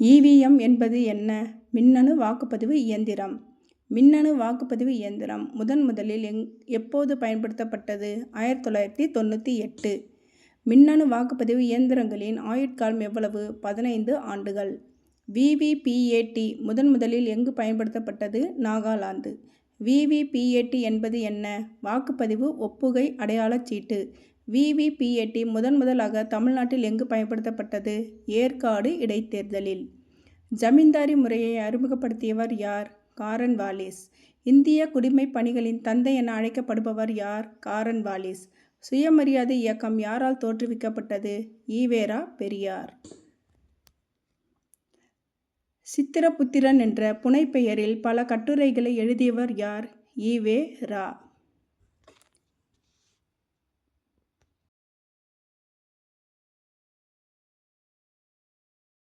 EVM என்பது என்ன? மின்னணு வாக்குப்பதிவு இயந்திரம். மின்னணு வாக்குப்பதிவு இயந்திரம் முதலில் எப்போது பயன்படுத்தப்பட்டது? 1998. மின்னணு வாக்குப்பதிவு இயந்திரங்களின் ஆயுட்காலம் எவ்வளவு? 15 ஆண்டுகள். விவிபிஏடி முதலில் எங்கு பயன்படுத்தப்பட்டது? நாகாலாந்து. விவிபிஏடி என்பது என்ன? வாக்குப்பதிவு ஒப்புகை அடையாளச் சீட்டு. விவிபிஏடி முதலாக தமிழ்நாட்டில் எங்கு பயன்படுத்தப்பட்டது? ஏற்காடு இடைத்தேர்தலில். ஜமீன்தாரி முறையை அறிமுகப்படுத்தியவர் யார்? காரன் வாலிஸ். இந்திய குடிமைப் பணிகளின் தந்தை என அழைக்கப்படுபவர் யார்? காரன் வாலிஸ். சுயமரியாதை இயக்கம் யாரால் தோற்றுவிக்கப்பட்டது? ஈவேரா பெரியார். சித்திரபுத்திரன் என்ற புனைப்பெயரில் பல கட்டுரைகளை எழுதியவர் யார்? ஈவே ரா.